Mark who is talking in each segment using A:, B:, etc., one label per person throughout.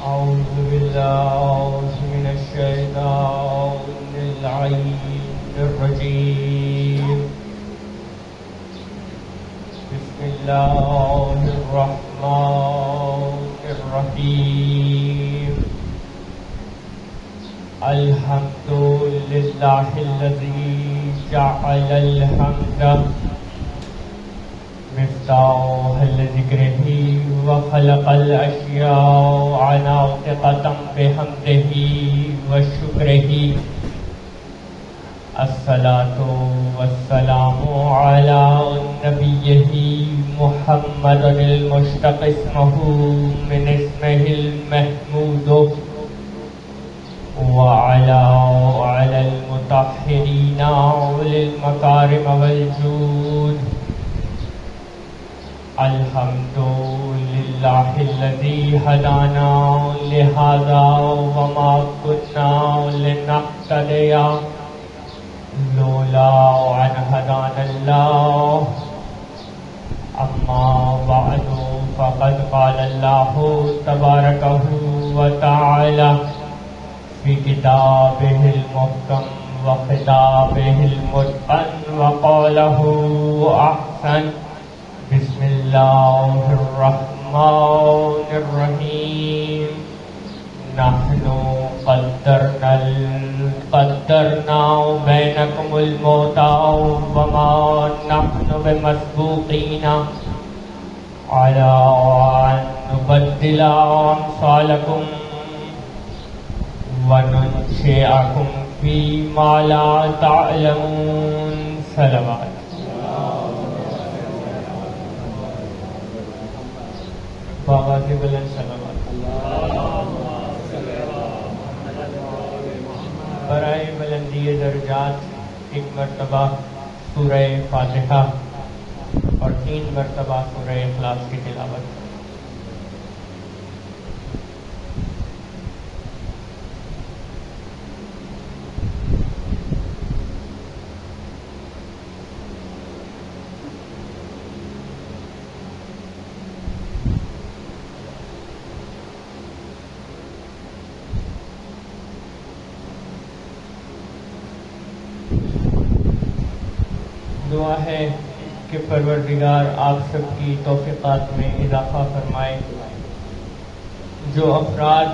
A: أعوذ بالله من الشيطان اللعين الرجيم. بسم الله الرحمن الرحيم. الحمد لله الذي جعل الحمد مفتاح لذكره وخلق الأشياء ناطقة بحمده وشكره. الصلاة والسلام على نبيه محمد المشتق اسمه من اسمه المحمود وعلى المطهرين أولي المكارم والجود. الحمد لله الذي هدانا لهذا وما كنا لنهتدي لولا أن هدانا الله. أما بعد فقد قال الله تبارك وتعالى في كتابه المحكم وخطابه المتقن وقوله أحسن. بسم الله الرحمن الرحيم. نحن قدرنا بينكم الموت وما نحن بمسبوقين على أن نبدل أمثالكم وننشئكم فيما لا تعلمون. صلوات. بابا سے بلند صلوات. برائے بلندی درجات ایک مرتبہ سورہ فاتحہ اور 3 مرتبہ سورہ اخلاص کی تلاوت. دعا ہے کہ پروردگار آپ سب کی توفیقات میں اضافہ فرمائے. جو افراد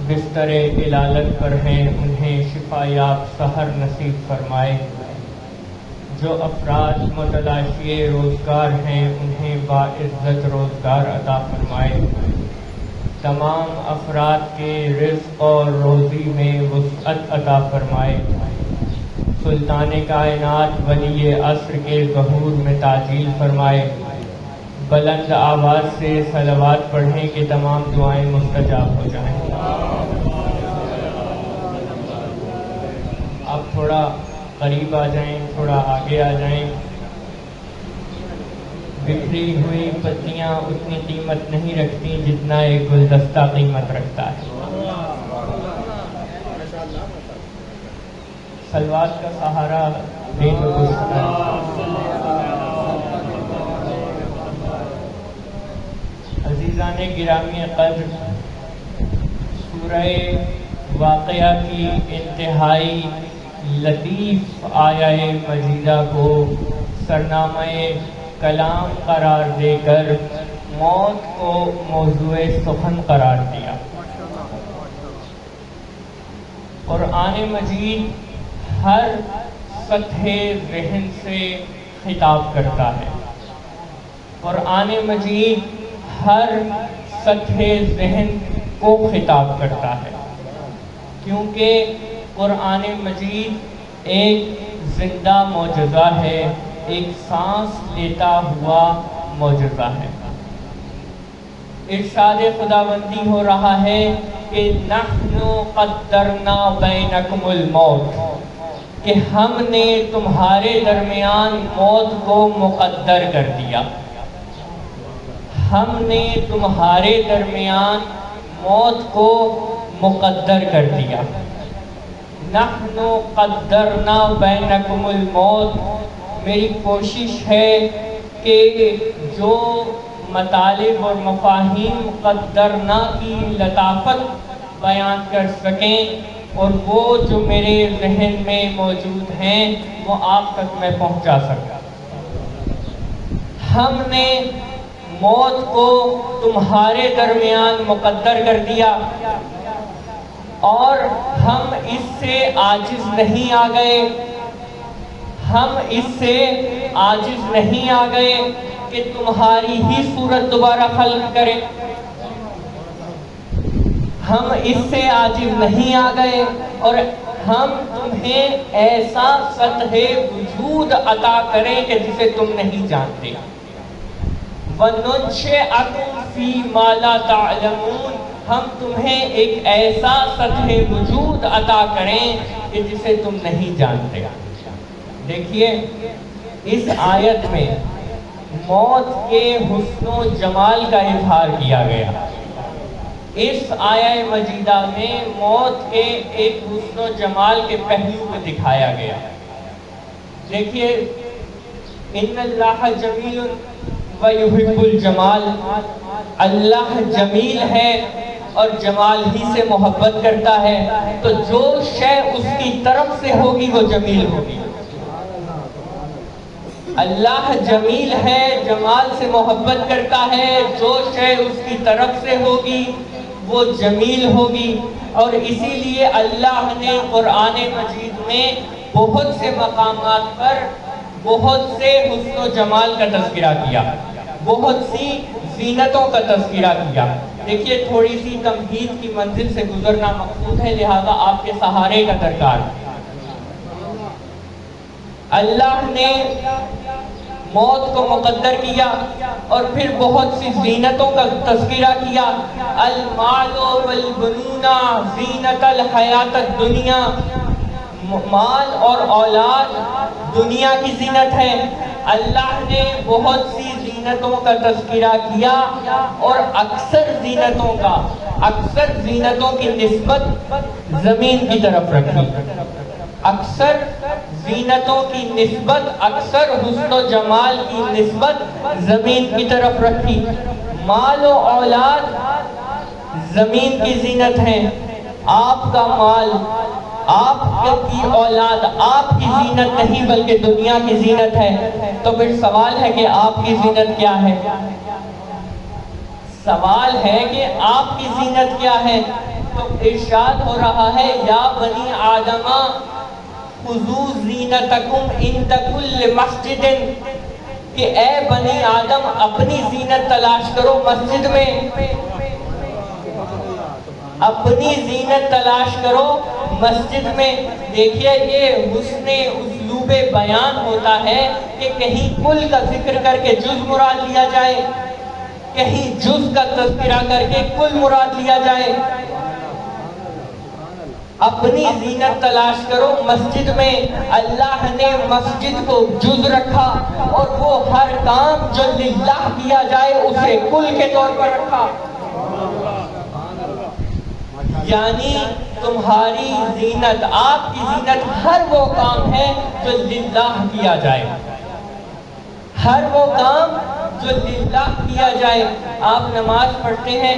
A: بستر علالت پر ہیں انہیں شفا یاب سحر نصیب فرمائے. جو افراد متلاشی روزگار ہیں انہیں باعزت روزگار عطا فرمائے. تمام افراد کے رزق اور روزی میں وسعت عطا فرمائے. سلطان کائنات ولی عصر کے ظہور میں تعجیل فرمائے. بلند آواز سے صلوات پڑھیں کہ تمام دعائیں مستجاب ہو جائیں. آپ تھوڑا قریب آ جائیں, تھوڑا آگے آ جائیں. بکھری ہوئی پتیاں اتنی قیمت نہیں رکھتی جتنا ایک گلدستہ قیمت رکھتا ہے. صلوات کا سہارا دین و گستر. عزیزان گرامی قدر, سورہ واقعہ کی انتہائی لطیف آیہ مجیدہ کو سرنامہ کلام قرار دے کر موت کو موضوع سخن قرار دیا. قرآن مجید ہر سطح ذہن سے خطاب کرتا ہے. قرآن مجید ہر سطح ذہن کو خطاب کرتا ہے کیونکہ قرآن مجید ایک زندہ معجزہ ہے, ایک سانس لیتا ہوا معجزہ ہے. ارشاد خداوندی ہو رہا ہے کہ نحن قدرنا بینکم الموت, کہ ہم نے تمہارے درمیان موت کو مقدر کر دیا. ہم نے تمہارے درمیان موت کو مقدر کر دیا. نحن قدرنا بینکم الموت, میری کوشش ہے کہ جو مطالب اور مفاہیم مقدرنا کی لطافت بیان کر سکیں، اور وہ جو میرے ذہن میں موجود ہیں وہ آپ تک میں پہنچا سکوں۔ ہم نے موت کو تمہارے درمیان مقدر کر دیا، اور ہم اس سے عاجز نہیں آ گئے، ہم اس سے عاجز نہیں آ گئے کہ تمہاری ہی صورت دوبارہ خلق کرے، ہم اس سے عاجز نہیں آ گئے، اور ہم تمہیں ایسا سطح وجود عطا کریں کہ جسے تم نہیں جانتے۔ وَنُنشِئَكُمْ فِي مَا لَا تَعْلَمُونَ، ہم تمہیں ایک ایسا سطح وجود عطا کریں کہ جسے تم نہیں جانتے۔ دیکھیے اس آیت میں موت کے حسن و جمال کا اظہار کیا گیا۔ اس آیہ مجیدہ میں موت کے ایک حسن و جمال کے پہلو کو دکھایا گیا۔ دیکھیے ان اللہ جمیل وَيُحِبُّ الجمال، اللہ جمیل ہے اور جمال ہی سے محبت کرتا ہے، تو جو شے اس کی طرف سے ہوگی وہ جمیل ہوگی۔ اللہ جمیل ہے، جمال سے محبت کرتا ہے، جو شے اس کی طرف سے ہوگی وہ جمیل ہوگی۔ اور اسی لیے اللہ نے قرآن مجید میں بہت سے مقامات پر بہت سے حسن و جمال کا تذکرہ کیا، بہت سی زینتوں کا تذکرہ کیا۔ دیکھیے تھوڑی سی تمہید کی منزل سے گزرنا مقصود ہے، لہذا آپ کے سہارے کا درکار۔ اللہ نے موت کو مقدر کیا اور پھر بہت سی زینتوں کا تذکرہ کیا۔ المال والبنون زینت الحیات الدنیا، مال اور اولاد دنیا کی زینت ہے۔ اللہ نے بہت سی زینتوں کا تذکرہ کیا اور اکثر زینتوں کی نسبت زمین کی طرف رکھی، اکثر زینتوں کی نسبت، اکثر حسن و جمال کی نسبت زمین کی طرف رکھی۔ مال و اولاد زمین کی زینت ہے، آپ کا مال، آپ کی اولاد آپ کی زینت نہیں بلکہ دنیا کی زینت ہے۔ تو پھر سوال ہے کہ آپ کی زینت کیا ہے؟ سوال ہے کہ آپ کی زینت کیا ہے؟ تو ارشاد ہو رہا ہے یا بنی آدم خذوا زینتکم عند کل مسجد، کہ اے بنی آدم اپنی زینت تلاش کرو مسجد میں، اپنی زینت تلاش کرو مسجد میں۔ دیکھیے یہ حسن اسلوب بیان ہوتا ہے کہ کہیں کل کا ذکر کر کے جز مراد لیا جائے، کہیں جز کا تذکرہ کر کے کل مراد لیا جائے۔ اپنی زینت تلاش کرو مسجد میں، اللہ نے مسجد کو جز رکھا اور وہ ہر کام جو للہ کیا جائے اسے کل کے طور پر رکھا، یعنی تمہاری زینت، آپ کی زینت ہر وہ کام ہے جو للہ کیا جائے، ہر وہ کام جو للہ کیا جائے۔ آپ نماز پڑھتے ہیں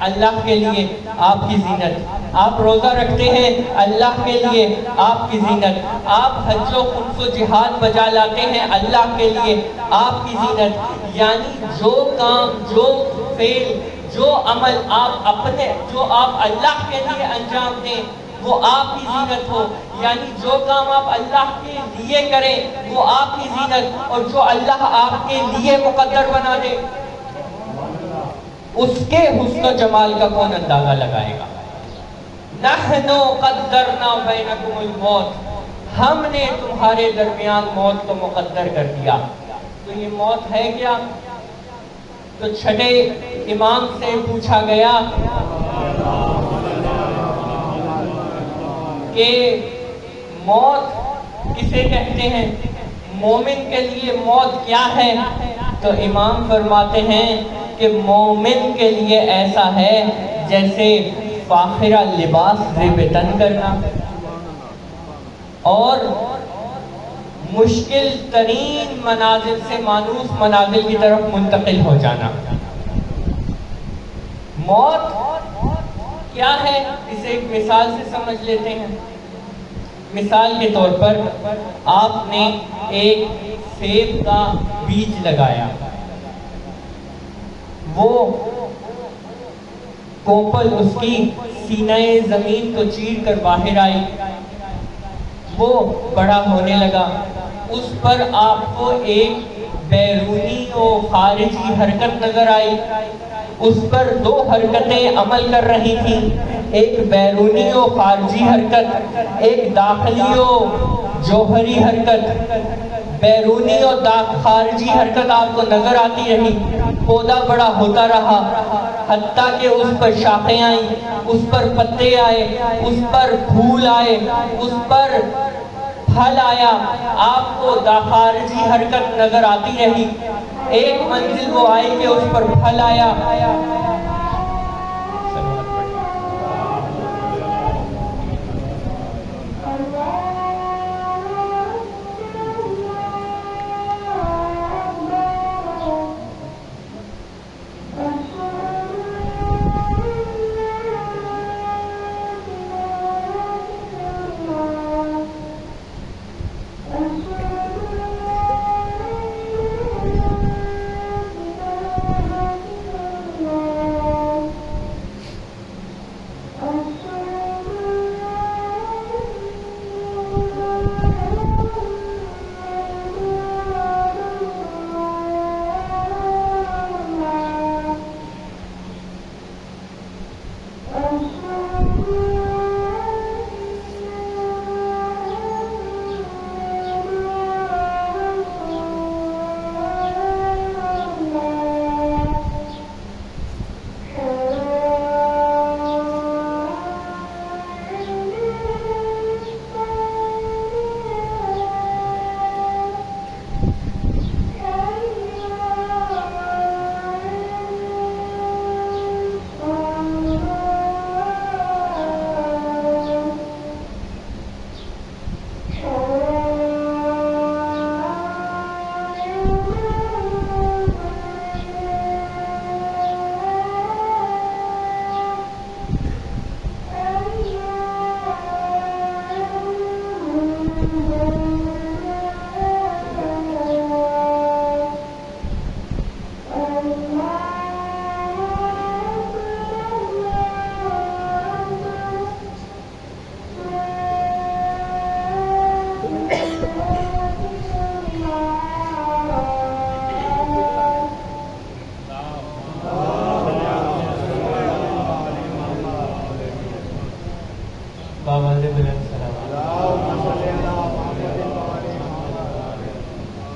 A: اللہ کے لیے، آپ کی زینت، آپ روزہ رکھتے ہیں اللہ کے لیے، آپ کی زینت، آپ حج و خمس و جہاد بجا لاتے ہیں اللہ کے لیے، آپ کی زینت۔ یعنی جو کام، جو فعل، جو عمل جو آپ اللہ کے لیے انجام دیں وہ آپ کی زینت ہو، یعنی جو کام آپ اللہ کے لیے کریں وہ آپ کی زینت، اور جو اللہ آپ کے لیے مقدر بنا دے اس کے حسن و جمال کا کون اندازہ لگائے گا۔ نحن قدرنا بینکم الموت، ہم نے تمہارے درمیان موت کو مقدر کر دیا۔ تو یہ موت ہے کیا؟ تو چھٹے امام سے پوچھا گیا کہ موت کسے کہتے ہیں، مومن کے لیے موت کیا ہے؟ تو امام فرماتے ہیں کہ مومن کے لیے ایسا ہے جیسے فاخرہ لباس زیب تن کرنا، اور مشکل ترین منازل سے مانوس منازل کی طرف منتقل ہو جانا۔ موت کیا ہے اسے ایک مثال سے سمجھ لیتے ہیں۔ مثال کے طور پر آپ نے ایک سیب کا بیج لگایا، وہ کوپل اس کی سینہ زمین کو چیر کر باہر آئی، وہ بڑا ہونے لگا، اس پر آپ کو ایک بیرونی و خارجی حرکت نظر آئی، اس پر دو حرکتیں عمل کر رہی تھیں، ایک بیرونی و خارجی حرکت، ایک داخلی و جوہری حرکت۔ بیرونی و خارجی حرکت آپ کو نظر آتی رہی، پودا بڑا ہوتا رہا، حتیٰ کہ اس پر شاخیں آئیں، اس پر پتے آئے، اس پر پھول آئے، اس پر پھل آیا، آپ کو خارجی حرکت نظر آتی رہی۔ ایک منزل وہ آئی کہ اس پر پھل آیا۔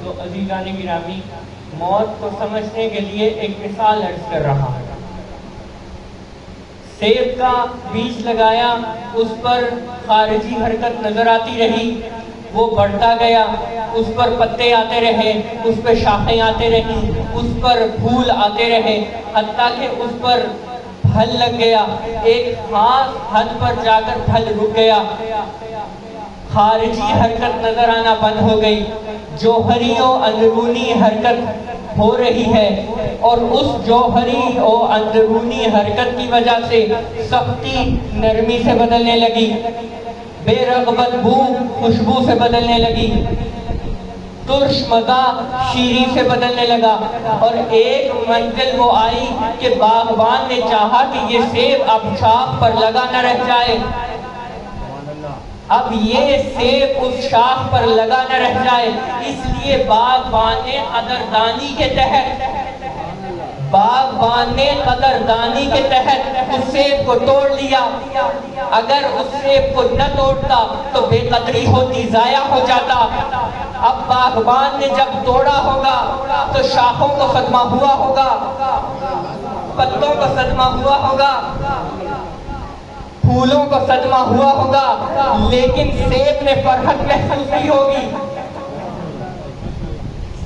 A: تو عزیزان گرامی، موت کو سمجھنے کے لیے ایک مثال عرض کر رہا ہوں۔ سیب کا بیج لگایا، اس پر خارجی حرکت نظر آتی رہی، وہ بڑھتا گیا، اس پر پتے آتے رہے، اس پہ شاخیں آتے رہیں، اس پر پھول آتے رہے، حتیٰ کہ اس پر پھل لگ گیا۔ ایک خاص حد پر جا کر پھل رک گیا، خارجی حرکت نظر آنا بند ہو گئی، جوہری و اندرونی حرکت ہو رہی ہے، اور اس جوہری و اندرونی حرکت کی وجہ سے سختی نرمی سے بدلنے لگی، بے رغبت بو خوشبو سے بدلنے لگی، ترش مزہ شیریں سے بدلنے لگا، اور ایک منزل وہ آئی کہ باغبان نے چاہا کہ یہ سیب اب شاخ پر لگا نہ رہ جائے، اب یہ سیب اس شاخ پر لگا نہ رہ جائے، اس لیے باغبان نے قدردانی کے تحت اس سیب کو توڑ لیا۔ اگر اس سیب کو نہ توڑتا تو بے قدری ہوتی، ضائع ہو جاتا۔ اب باغبان نے جب توڑا ہوگا تو شاخوں کو صدمہ ہوا ہوگا، پتوں کو صدمہ ہوا ہوگا، پھولوں کو صدمہ ہوا ہوگا، لیکن سیب نے فرحت محسوس کی ہوگی،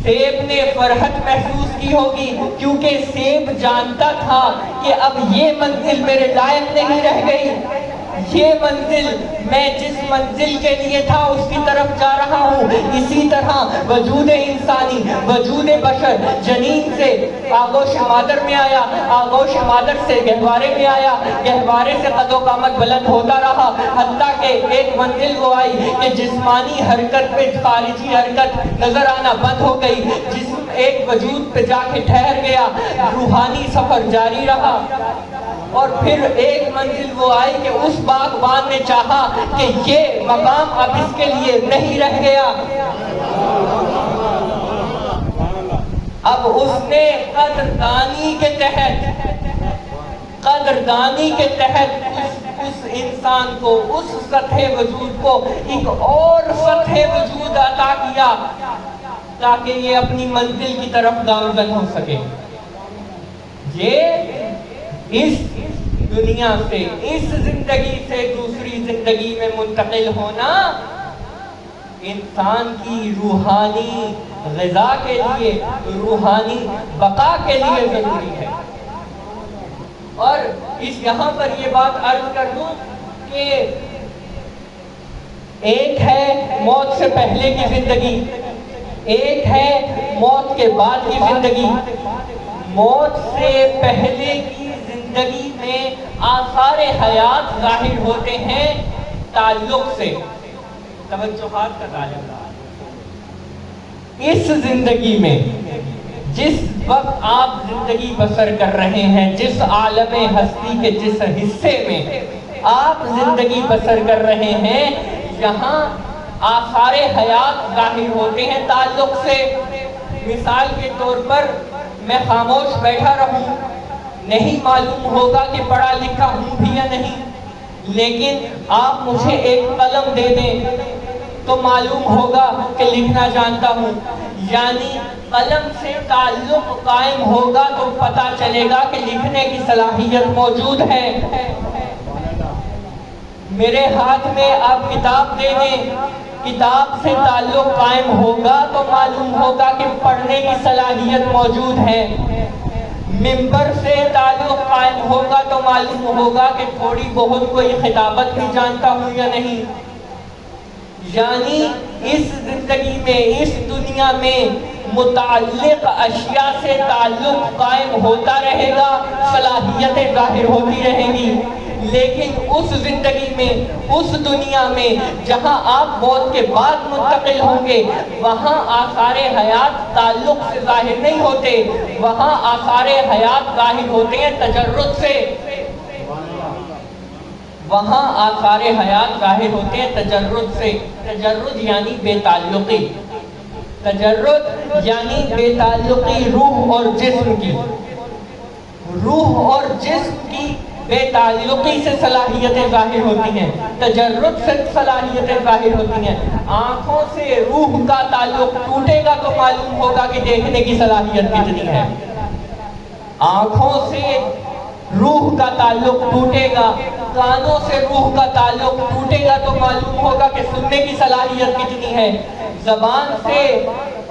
A: سیب نے فرحت محسوس کی ہوگی، کیونکہ سیب جانتا تھا کہ اب یہ منزل میرے لائق نہیں رہ گئی، یہ منزل میں جس منزل کے لیے تھا اس کی طرف جا رہا ہوں. اسی طرح وجود انسانی، وجود بشر جنین سے آغوش مادر میں آیا، آغوش مادر سے گہوارے میں آیا، گہوارے سے قد و قامت بلند ہوتا رہا، حتیٰ کہ ایک منزل وہ آئی کہ جسمانی حرکت پہ خارجی حرکت نظر آنا بند ہو گئی، جسم ایک وجود پہ جا کے ٹھہر گیا، روحانی سفر جاری رہا. اور پھر ایک منزل وہ آئی کہ اس باغبان نے چاہا کہ یہ مقام اب اس کے لیے نہیں رہ گیا. اب اس نے قدردانی کے تحت اس انسان کو، اس سطح وجود کو ایک اور سطح وجود عطا کیا تاکہ یہ اپنی منزل کی طرف گامزن ہو سکے. یہ اس دنیا سے، اس زندگی سے دوسری زندگی میں منتقل ہونا انسان کی روحانی غذا کے لیے، روحانی بقا کے لیے ضروری ہے. اور یہاں پر یہ بات عرض کر دوں کہ ایک ہے موت سے پہلے کی زندگی، ایک ہے موت کے بعد کی زندگی. موت سے پہلے کی زندگی میں آثار حیات ظاہر ہوتے ہیں تعلق سے، توجہات کا تعلق. اس زندگی میں جس وقت آپ زندگی بسر کر رہے ہیں، جس عالم ہستی کے جس حصے میں آپ زندگی بسر کر رہے ہیں، یہاں آثار حیات ظاہر ہوتے ہیں تعلق سے. مثال کے طور پر میں خاموش بیٹھا رہوں، نہیں معلوم ہوگا کہ پڑھا لکھا ہوں بھی یا نہیں، لیکن آپ مجھے ایک قلم دے دیں تو معلوم ہوگا کہ لکھنا جانتا ہوں. یعنی قلم سے تعلق قائم ہوگا تو پتہ چلے گا کہ لکھنے کی صلاحیت موجود ہے. میرے ہاتھ میں آپ کتاب دے دیں، کتاب سے تعلق قائم ہوگا تو معلوم ہوگا کہ پڑھنے کی صلاحیت موجود ہے. منبر سے تعلق قائم ہوگا تو معلوم ہوگا کہ تھوڑی بہت کوئی خطابت بھی جانتا ہوں یا نہیں. یعنی اس زندگی میں، اس دنیا میں متعلق اشیاء سے تعلق قائم ہوتا رہے گا، صلاحیتیں ظاہر ہوتی رہیں گی. لیکن اس زندگی میں، اس دنیا میں جہاں آپ موت کے بعد منتقل ہوں گے، وہاں آثار حیات تعلق سے ظاہر نہیں ہوتے، وہاں آثار حیات ظاہر ہوتے ہیں تجرد سے. وہاں آثار حیات ظاہر ہوتے ہیں تجرد سے. تجرد یعنی بے تعلقی، تجرد یعنی بے تعلقی روح اور جسم کی. روح اور جسم کی بے تعلقی سے صلاحیتیں ظاہر ہوتی ہیں، تجرد سے صلاحیتیں ظاہر ہوتی ہیں. آنکھوں سے روح کا تعلق ٹوٹے گا تو معلوم ہوگا کہ دیکھنے کی صلاحیت کتنی ہے. آنکھوں سے روح کا تعلق ٹوٹے گا، کانوں سے روح کا تعلق ٹوٹے گا تو معلوم ہوگا کہ سننے کی صلاحیت کتنی ہے. زبان سے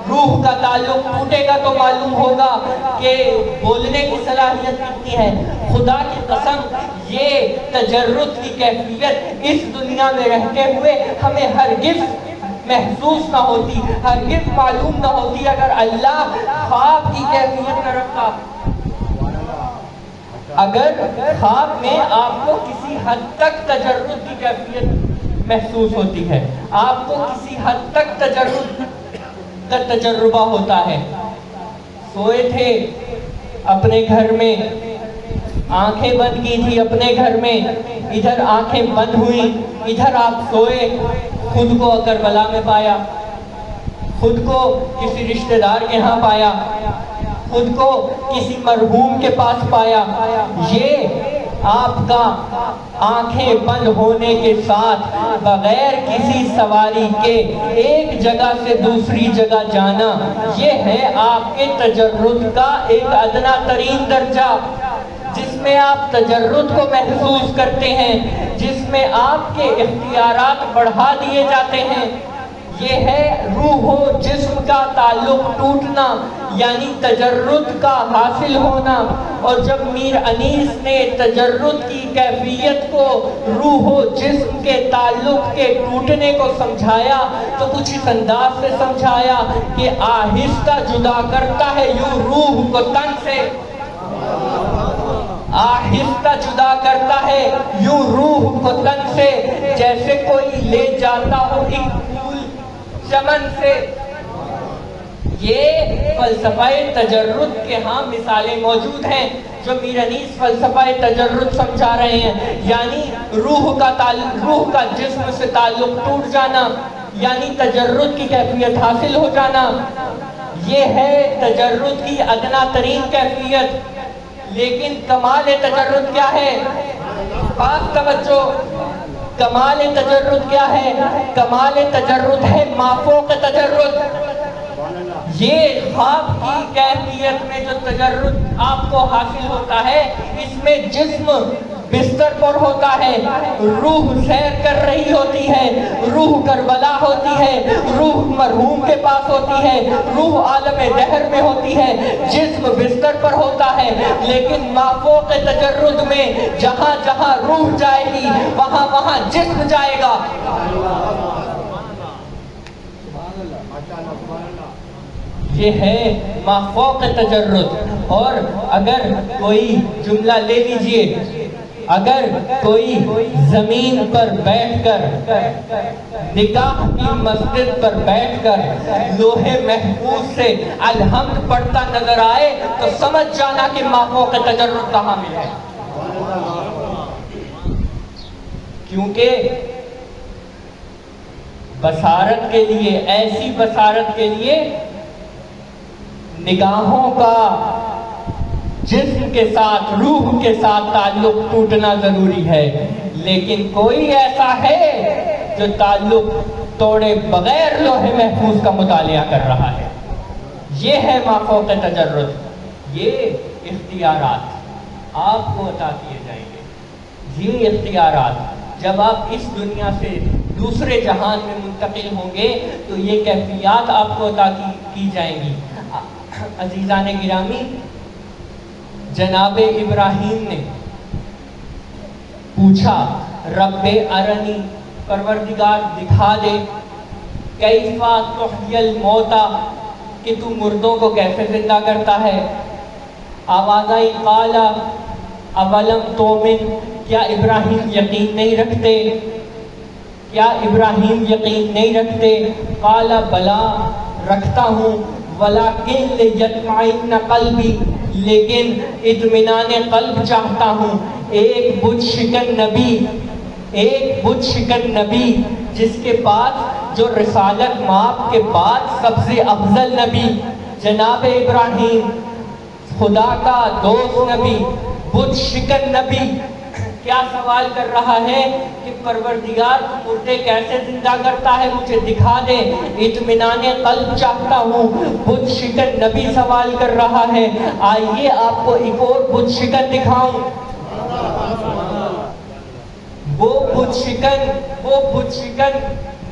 A: روح کا تعلق ٹوٹے گا تو معلوم ہوگا کہ بولنے کی صلاحیت کتنی ہے. خدا کی قسم یہ تجرد کی کیفیت اس دنیا میں رہتے ہوئے ہمیں ہرگز محسوس نہ ہوتی، ہرگز معلوم نہ ہوتی اگر اللہ خواب کی کیفیت نہ رکھتا. اگر خواب میں آپ کو کسی حد تک تجرد کی کیفیت محسوس ہوتی ہے، آپ کو کسی حد تک تجرد کا تجربہ ہوتا ہے. سوئے تھے اپنے گھر میں، آنکھیں بند کی تھی اپنے گھر میں، ادھر آنکھیں بند ہوئی، ادھر آپ سوئے، خود کو کربلا میں پایا، خود کو کسی رشتہ دار کے ہاں پایا، خود کو کسی مرحوم کے پاس پایا. یہ آپ کا آنکھیں بند ہونے کے ساتھ بغیر کسی سواری کے ایک جگہ سے دوسری جگہ جانا، یہ ہے آپ کے تجرد کا ایک ادنا ترین درجہ، جس میں آپ تجرد کو محسوس کرتے ہیں، جس میں آپ کے اختیارات بڑھا دیے جاتے ہیں. یہ ہے روح و جسم کا تعلق ٹوٹنا، یعنی تجرد کا حاصل ہونا۔ اور جب میر انیس نے تجرد کی کیفیت کو روح و جسم کے تعلق کے ٹوٹنے کو سمجھایا تو کچھ اس انداز سے سمجھایا کہ آہستہ جدا کرتا ہے یوں روح کو تن سے، آہستہ جدا کرتا ہے یوں روح کو تن سے، جیسے کوئی لے جاتا ہو ایک پھول چمن سے۔ یہ فلسفہ تجرد کے ہاں مثالیں موجود ہیں جو میر انیس فلسفہ تجرد سمجھا رہے ہیں، یعنی روح کا جسم سے تعلق ٹوٹ جانا، یعنی تجرد کی کیفیت حاصل ہو جانا۔ یہ ہے تجرد کی ادنا ترین کیفیت۔ لیکن کمال تجرد کیا ہے؟ خاص توجہ، کمال تجرد کیا ہے؟ کمال تجرد ہے مافوق تجرد۔ یہ خواب کی کیفیت میں جو تجرد آپ کو حاصل ہوتا ہے، اس میں جسم بستر پر ہوتا ہے، روح سیر کر رہی ہوتی ہے، روح کربلا ہوتی ہے، روح مرحوم کے پاس ہوتی ہے، روح عالم دہر میں ہوتی ہے، جسم بستر پر ہوتا ہے۔ لیکن مافوق تجرد میں جہاں جہاں روح جائے گی وہاں وہاں جسم جائے گا۔ یہ ہے مافوق تجرد۔ اور اگر کوئی جملہ لے لیجئے، اگر کوئی زمین پر بیٹھ کر، نکاح کی مسجد پر بیٹھ کر لوہے محفوظ سے الحمد پڑھتا نظر آئے تو سمجھ جانا کہ مافوق تجرد کہاں ملا ہے۔ کیونکہ بصارت کے لیے، ایسی بصارت کے لیے نگاہوں کا جسم کے ساتھ، روح کے ساتھ تعلق ٹوٹنا ضروری ہے۔ لیکن کوئی ایسا ہے جو تعلق توڑے بغیر لوح محفوظ کا مطالعہ کر رہا ہے۔ یہ ہے مافوق تجرد۔ یہ اختیارات آپ کو عطا کیے جائیں گے۔ یہ اختیارات جب آپ اس دنیا سے دوسرے جہان میں منتقل ہوں گے تو یہ کیفیات آپ کو عطا کی جائیں گی۔ عزیزان گرامی، جناب ابراہیم نے پوچھا رب ارنی، پروردگار دکھا دے، کیفا تحیی الموتا، کہ تو مردوں کو کیسے زندہ کرتا ہے۔ آواز آئی قال اولم تؤمن، کیا ابراہیم یقین نہیں رکھتے؟ کیا ابراہیم یقین نہیں رکھتے؟ قال بلا، رکھتا ہوں، ولیکن لیطمئن قلبی، لیکن اطمینان قلب چاہتا ہوں۔ ایک بت شکن نبی جس کے پاس، جو رسالت مآب کے بعد سب سے افضل نبی جناب ابراہیم، خدا کا دوست نبی، بت شکن نبی، کیا سوال کر رہا ہے کہ پروردگار تو مردے کیسے زندہ کرتا ہے، مجھے دکھا دے، اطمینان قلب چاہتا ہوں۔ بت شکن نبی سوال کر رہا ہے۔ آئیے آپ کو ایک اور بت شکن دکھاؤں۔ وہ بت شکن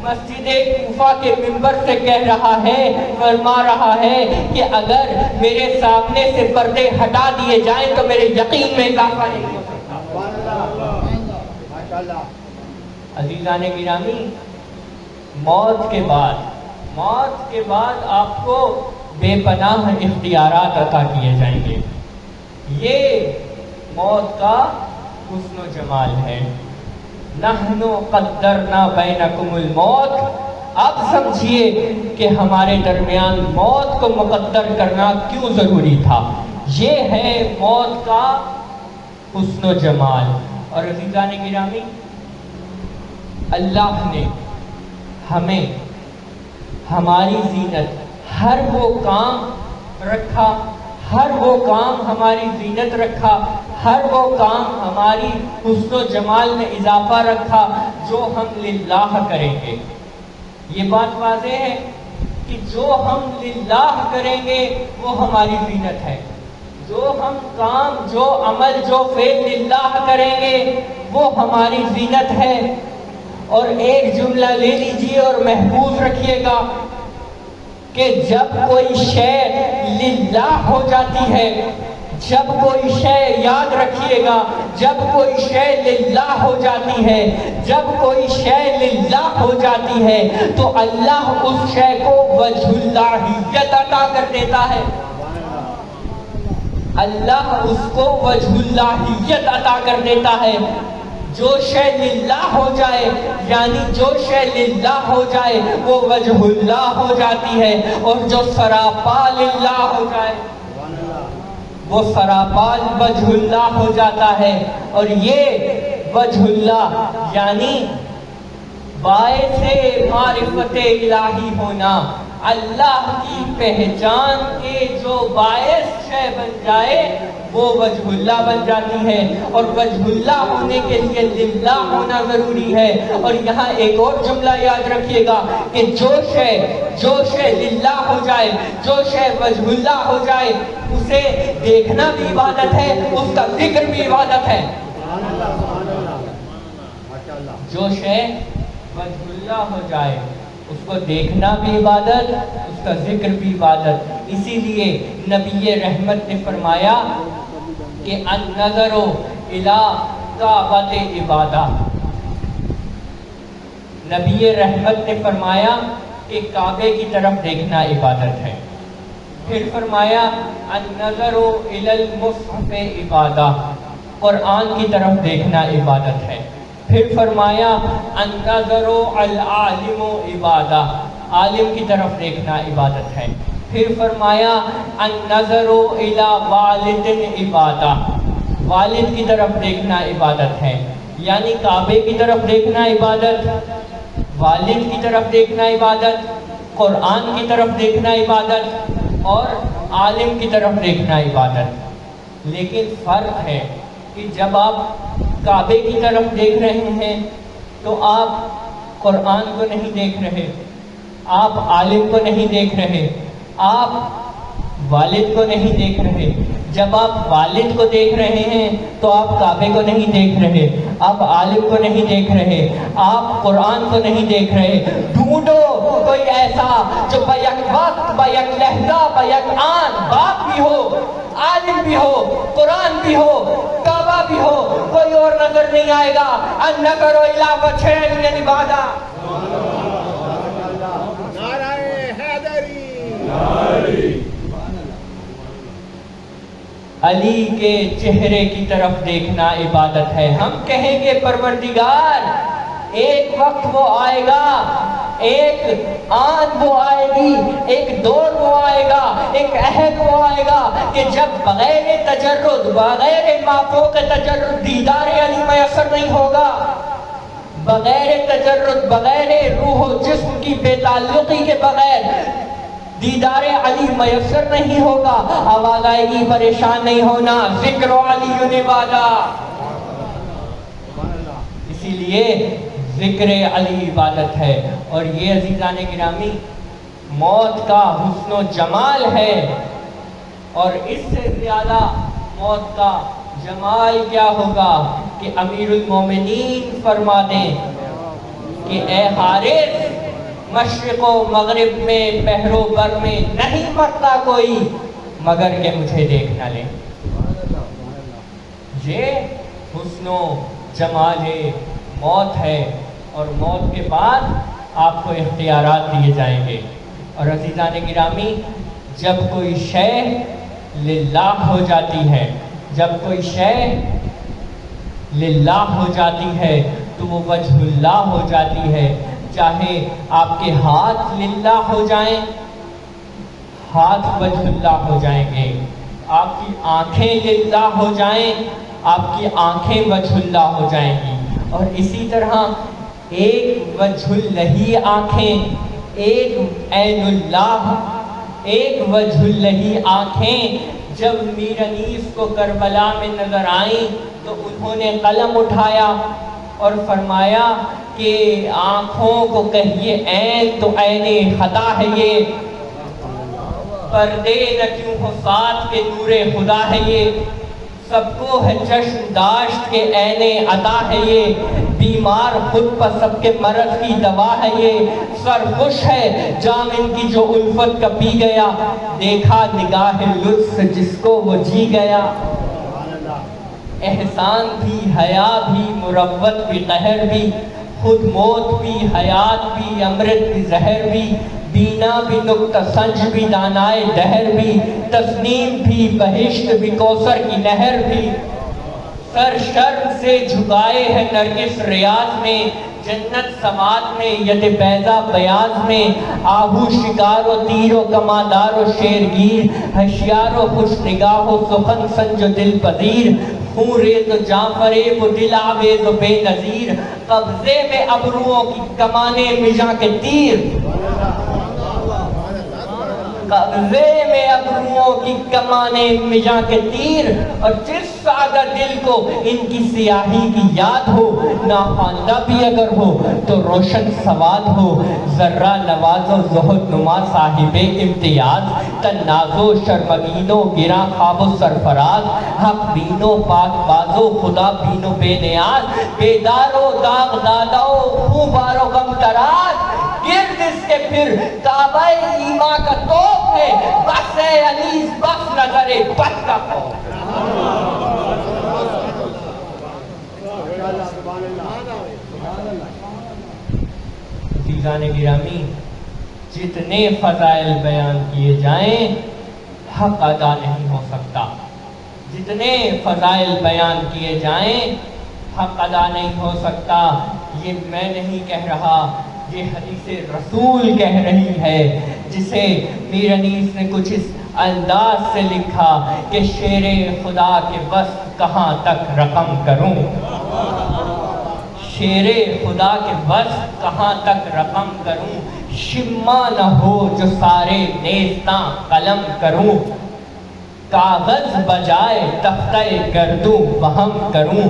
A: مسجد کوفہ کے منبر سے کہہ رہا ہے، فرما رہا ہے کہ اگر میرے سامنے سے پردے ہٹا دیے جائیں تو میرے یقین میں اضافہ نہیں ہو سکتا۔ عزیزان گرامی، موت کے بعد آپ کو بے پناہ اختیارات عطا کیے جائیں گے۔ یہ موت کا حسن و جمال ہے۔ نحن قدرنا بینکم الموت، اب سمجھیے کہ ہمارے درمیان موت کو مقدر کرنا کیوں ضروری تھا۔ یہ ہے موت کا حسن و جمال۔ اور عزیزان گرامی، اللہ نے ہمیں ہماری زینت، ہر وہ کام ہماری زینت رکھا، ہر وہ کام ہماری حسن و جمال میں اضافہ رکھا جو ہم للہ کریں گے۔ یہ بات واضح ہے کہ جو ہم للہ کریں گے وہ ہماری زینت ہے۔ جو ہم کام، جو عمل، جو فعل للہ کریں گے وہ ہماری زینت ہے۔ اور ایک جملہ لے لیجیے اور محفوظ رکھیے گا کہ جب کوئی شے للہ ہو جاتی ہے، جب کوئی شے، یاد رکھیے گا، جب کوئی شے للہ ہو جاتی ہے، جب کوئی شے للہ ہو جاتی ہے تو اللہ اس شے کو وجہ اللہیت عطا کر دیتا ہے، اللہ اس کو وجہ اللہیت عطا کر دیتا ہے۔ جو شے للہ ہو جائے، یعنی جو شے للہ ہو جائے وہ وجہ اللہ ہو جاتی ہے، اور جو سراپا للہ ہو جائے وہ سراپا وجہ اللہ ہو جاتا ہے۔ اور یہ وجہ اللہ یعنی باعث معرفت الہی ہونا، اللہ کی پہچان کے جو باعث شے بن جائے وہ وجہ اللہ بن جاتی ہے، اور وجہ اللہ ہونے کے لیے للہ ہونا ضروری ہے۔ اور یہاں ایک اور جملہ یاد رکھیے گا کہ جو شے للہ ہو جائے، جو شے وجہ اللہ ہو جائے، اسے دیکھنا بھی عبادت ہے، اس کا ذکر بھی عبادت ہے۔ جو شے وجہ اللہ ہو جائے اس کو دیکھنا بھی عبادت، اس کا ذکر بھی عبادت۔ اسی لیے نبی رحمت نے فرمایا کہ النظر الی کعبۃ عبادہ، نبی رحمت نے فرمایا کہ کعبے کی طرف دیکھنا عبادت ہے۔ پھر فرمایا النظر الی المصحف عبادہ، قرآن کی طرف دیکھنا عبادت ہے۔ پھر فرمایا النظر العالم عبادہ، عالم کی طرف دیکھنا عبادت ہے۔ پھر فرمایا النظر الی والد عبادہ، والد کی طرف دیکھنا عبادت ہے، یعنی کعبے کی طرف دیکھنا عبادت، والد کی طرف دیکھنا عبادت، قرآن کی طرف دیکھنا عبادت، اور عالم کی طرف دیکھنا عبادت۔ لیکن فرق ہے کہ جب آپ کعبے کی طرف دیکھ رہے ہیں تو آپ قرآن کو نہیں دیکھ رہے، آپ عالم کو نہیں دیکھ رہے، آپ والد کو نہیں دیکھ رہے۔ جب آپ والد کو دیکھ رہے ہیں تو آپ کعبے کو نہیں دیکھ رہے، آپ عالم کو نہیں دیکھ رہے، آپ قرآن کو نہیں دیکھ رہے۔ ڈھونڈو کوئی ایسا جو بیک وقت، بیک لہجہ، بیک آن، باپ بھی ہو، عالم بھی ہو، قرآن بھی ہو، کعبہ بھی ہو، کوئی اور نظر نہیں آئے گا۔ النظر الی وجہ العبادہ۔
B: نعرہ حیدری،
A: علی کے چہرے کی طرف دیکھنا عبادت ہے۔ ہم کہیں گے پروردگار ایک وقت وہ آئے گا، ایک آن وہ آئے گی، ایک دور وہ آئے گا، ایک عہد وہ آئے گا کہ جب بغیر تجرد، بغیر مافوق تجرد دیدار علی میسر نہیں ہوگا، بغیر تجرد، بغیر روح و جسم کی بے تعلقی کے بغیر دیدار علی میسر نہیں ہوگا۔ آواز آئے گی پریشان نہیں ہونا، ذکر علی عبادہ۔ اسی لیے ذکر علی عبادت ہے۔ اور یہ عزیزان گرامی موت کا حسن و جمال ہے، اور اس سے زیادہ موت کا جمال کیا ہوگا کہ امیر المومنین فرما دیں کہ اے حارث، مشرق و مغرب میں، بحر و بر میں نہیں مرتا کوئی مگر کہ مجھے دیکھ نہ لے۔ یہ حسن و جمال موت ہے، اور موت کے بعد آپ کو اختیارات دیے جائیں گے۔ اور عزیزان گرامی جب کوئی شے للہ ہو جاتی ہے، جب کوئی شے للہ ہو جاتی ہے تو وہ وجہ اللہ ہو جاتی ہے۔ چاہے آپ کے ہاتھ للہ ہو جائیں، ہاتھ وجہ اللہ ہو جائیں گے، آپ کی آنکھیں للہ ہو جائیں، آپ کی آنکھیں وجہ اللہ ہو جائیں گی۔ اور اسی طرح ایک وجہ اللہی آنکھیں، ایک عین اللہ، ایک وجہ اللہی آنکھیں جب میر انیس کو کربلا میں نظر آئیں تو انہوں نے قلم اٹھایا اور فرمایا کہ آنکھوں کو کہیے عین تو عین خطا ہے، یہ پردے نہ کیوں ہو ساتھ کے نور خدا ہے، یہ سب کو ہے چشم داشت کے عین عطا ہے، یہ بیمار خود پر سب کے مرض کی دوا ہے یہ، سرخوش ہے جام ان کی جو الفت کا پی گیا، دیکھا نگاہ لطف جس کو وہ جی گیا، احسان بھی حیا بھی مروت بھی قہر بھی، خود موت بھی حیات بھی امرت بھی زہر بھی، بینا بھی نکتہ سنج بھی دانائے دہر بھی، تسنیم بھی بہشت بھی کوثر کی نہر بھی، سر شرم سے جھکائے ہے نرگس ریاض میں، جنت سماعت میں ید بیضا بیاض میں، آہو شکار و تیر و کماندار و شیرگیر، ہوشیار و خوش نگاہ و سخن سنج و دل پذیر، خون ریز و جان فریب و دل آویز و بے نظیر، قبضے میں ابروؤں کی کمانے مژاں کے تیر، قبضے میں ابروؤں کی کمانے مژاں کے تیر، اور جس سادہ دل کو ان کی سیاہی کی یاد ہو، ناخواندہ بھی اگر ہو تو روشن سواد ہو، ذرہ نواز و زہد نما صاحب امتیاز، تناز و شرمگین و گراں خواب و سرفراز، حق بین و پاک باز و خدا بین و بے نیاز، بیدار و داغ دادا و خون بار و غم تراز، گرد اس کے پھر کعبہ ایماں کا توپ ہے، بس ہے علیز بس نظر بد کا خوف۔ عزیزان گرامی، جتنے فضائل بیان کیے جائیں حق ادا نہیں ہو سکتا، جتنے فضائل بیان کیے جائیں حق ادا نہیں ہو سکتا۔ یہ میں نہیں کہہ رہا، یہ حدیث رسول کہہ رہی ہے، جسے میر انیس نے کچھ اس انداز سے لکھا کہ شیر خدا کے وصف کہاں تک رقم کروں، شیر خدا کے وصف کہاں تک رقم کروں، شمع نہ ہو جو سارے نیستاں قلم کروں، کاغذ بجائے تختہ گردوں وہم کروں،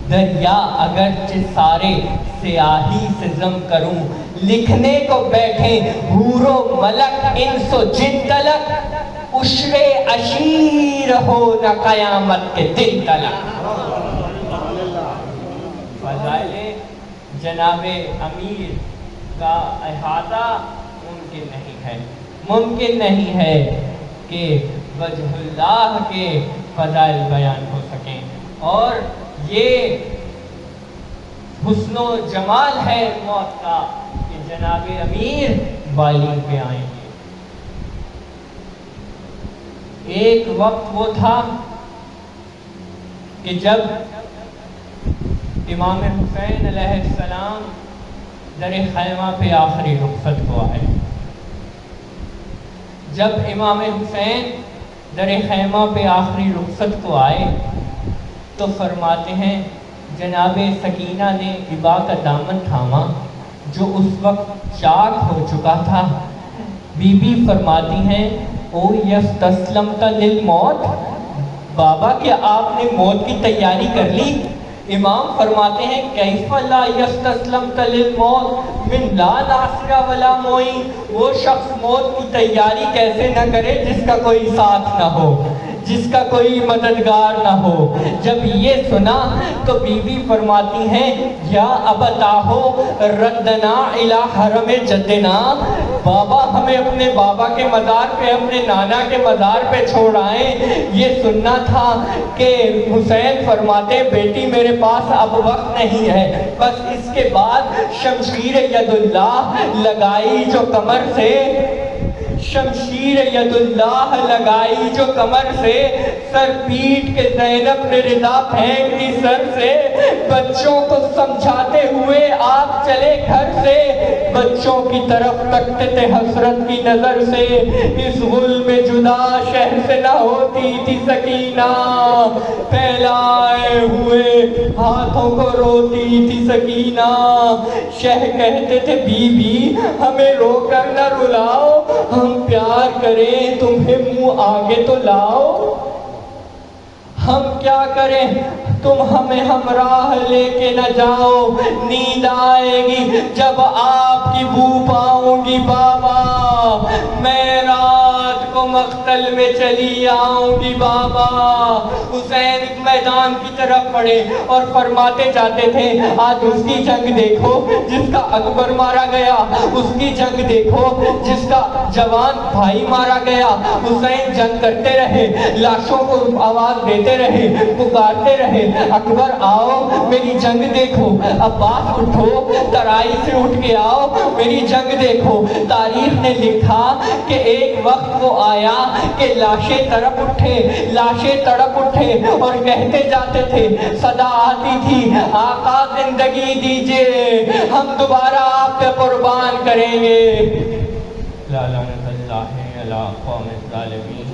A: دریا اگرچہ سارے سیاہی سے ضم کروں، لکھنے کو بیٹھے حور و ملک انس و جن تلک، عشر عشیر ہو نہ قیامت کے دن تلک۔ فضائل جناب امیر کا احاطہ ممکن نہیں ہے، ممکن نہیں ہے کہ وجہ اللہ کے فضائل بیان ہو سکیں، اور یہ حسن و جمال ہے موت کا کہ جناب امیر بالین پہ آئیں گے۔ ایک وقت وہ تھا کہ جب امام حسین علیہ السلام در خیمہ پہ آخری رخصت کو آئے، جب امام حسین در خیمہ پہ آخری رخصت کو آئے تو فرماتے ہیں جناب سکینہ نے ابا کا دامن تھاما جو اس وقت چاک ہو چکا تھا، بی بی فرماتی ہیں او یستسلمت للموت، بابا کیا آپ نے موت کی تیاری کر لی؟ امام فرماتے ہیں کیف لا یستسلمت للموت من لا ناصر ولا معین، وہ شخص موت کی تیاری کیسے نہ کرے جس کا کوئی ساتھ نہ ہو، جس کا کوئی مددگار نہ ہو۔ جب یہ سنا تو بی بی فرماتی ہیں یا ابتاہو ردنا الی حرم جدنا، بابا ہمیں اپنے بابا کے مزار پہ، اپنے نانا کے مزار پہ چھوڑ آئیں۔ یہ سننا تھا کہ حسین فرماتے بیٹی میرے پاس اب وقت نہیں ہے، بس اس کے بعد شمشیر ید اللہ لگائی جو کمر سے، شمشیر ید اللہ لگائی جو کمر سے، سر پیٹ کے زینب نے رضا پھینک دی سر سے، بچوں کو سمجھاتے ہوئے آپ چلے گھر سے، بچوں کی طرف تکتے تھے حسرت کی نظر سے، اس غلب جدا شہر سے نہ ہوتی تھی سکینہ، پھیلائے ہوئے ہاتھوں کو روتی تھی سکینہ، شہ کہتے تھے بی بی ہمیں رو کر نہ رلاؤ، ہم پیار کریں تمہیں منہ آگے تو لاؤ، ہم کیا کریں تم ہمیں ہمراہ لے کے نہ جاؤ، نیند آئے گی جب آپ کی بو پاؤں گی بابا، میں رات کو مقتل میں چلی آؤں گی بابا. حسین میدان کی طرف بڑھے اور فرماتے جاتے تھے آج اس کی جنگ دیکھو جس کا اکبر مارا گیا, اس کی جنگ دیکھو جس کا جوان بھائی مارا گیا. حسین جنگ کرتے رہے, لاشوں کو آواز دیتے رہے, پکارتے رہے اکبر آؤ میری جنگ دیکھو, عباس اٹھو ترائی سے اٹھ کے آؤ میری جنگ دیکھو. تاریخ نے لکھا کہ ایک وقت وہ آیا کہ لاشیں تڑپ اٹھے, لاشیں تڑپ اٹھے اور کہتے جاتے تھے, صدا آتی تھی آقا زندگی دیجئے ہم دوبارہ آپ پہ قربان کریں گے. لا لعنت اللہ علی قوم الظالمین.